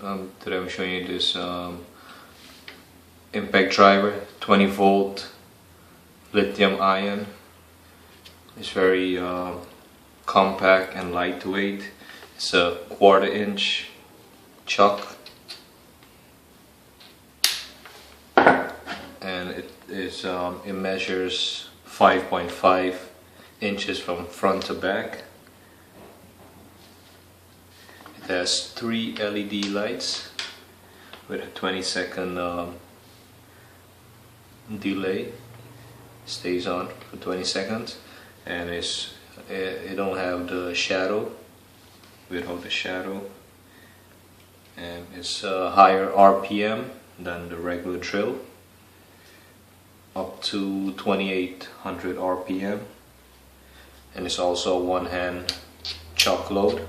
Today I'm showing you this impact driver, 20 volt lithium ion. It's very compact and lightweight. It's a 1/4 inch chuck, and it measures 5.5 inches from front to back. It has 3 LED lights with a 20-second delay. Stays on for 20 seconds, and it don't have the shadow, without the shadow, and it's a higher RPM than the regular drill, up to 2800 RPM, and it's also a one-hand chuck load,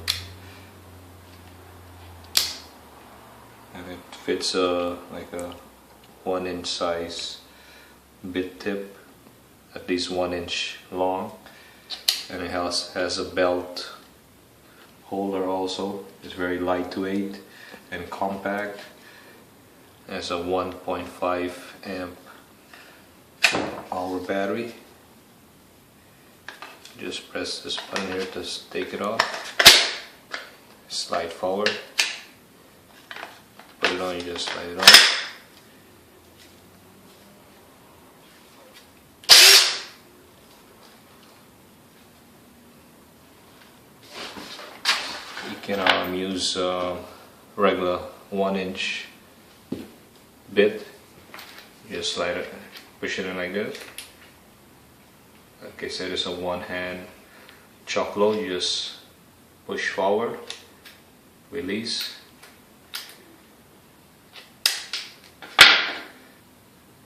and it fits like a 1-inch size bit tip, at least 1 inch long, and it has a belt holder also. It's very lightweight and compact. It has a 1.5 amp hour battery. Just press this button here to take it off. Slide forward. Put it on, you just slide it on. You can use regular 1-inch bit. You just slide it, push it in like this. Like I said, it's a one-hand chuck load. You just push forward, release.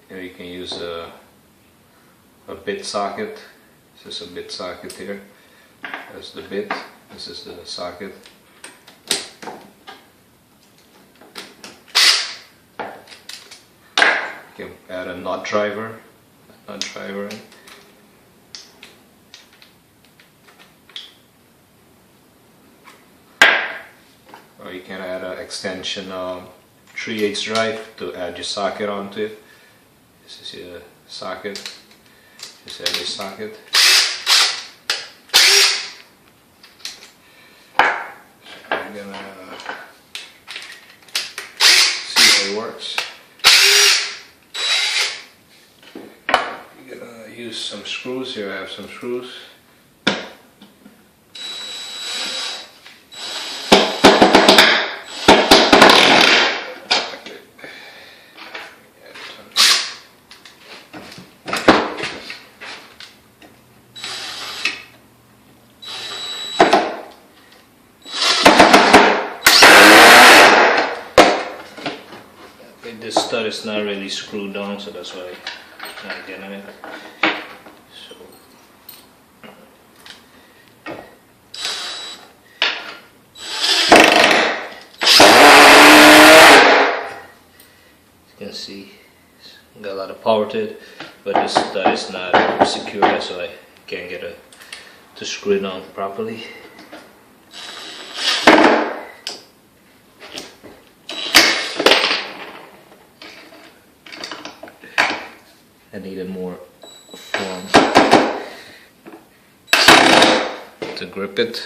Here you can use a bit socket. This is a bit socket here. That's the bit. This is the socket. You can add a nut driver in. Or you can add an extension 3/8 drive to add your socket onto it. This is your socket. Just add your socket. I'm gonna see how it works. You're gonna use some screws. Here I have some screws. This stud is not really screwed down, so that's why I'm not getting it. So you can see it's got a lot of power to it, but this stud is not secure, so I can't get it to screw it on properly. I needed more form to grip it.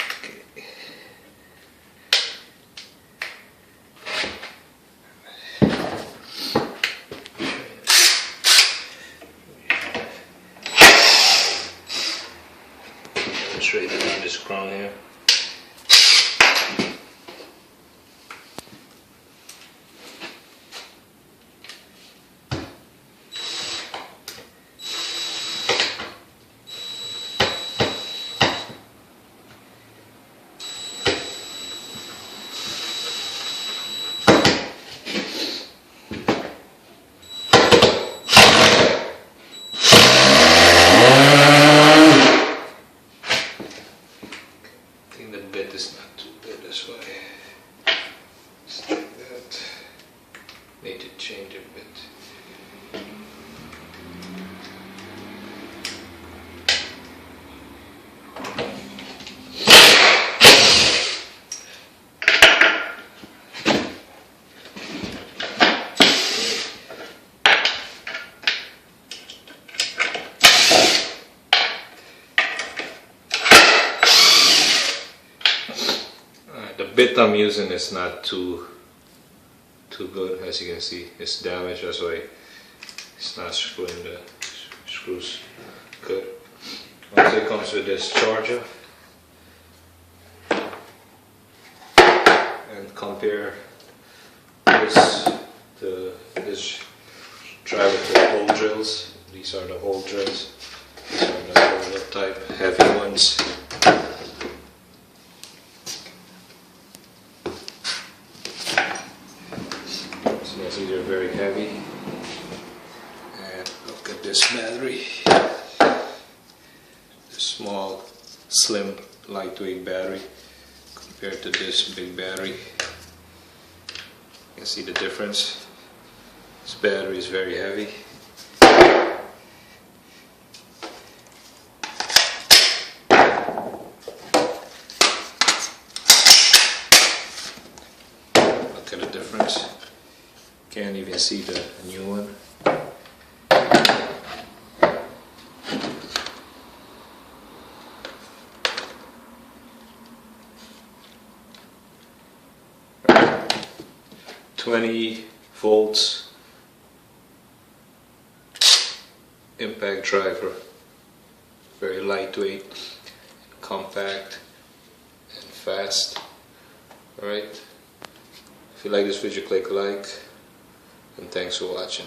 Okay. Straight around this crown here. It's not too bad this way. Just like that. Need to change a bit. The bit I'm using is not too good, as you can see. It's damaged, that's why it's not screwing the screws good. Also, it comes with this charger, and compare this driver to the hole drills. These are the hole drills. These are the roller type heavy ones. So you see they're very heavy. And look at this battery. This small, slim, lightweight battery compared to this big battery. You can see the difference. This battery is very heavy. Look at the difference. Can't even see the new one. .20 volts impact driver, very lightweight, compact, and fast. Alright, if you like this video, click like, and thanks for watching.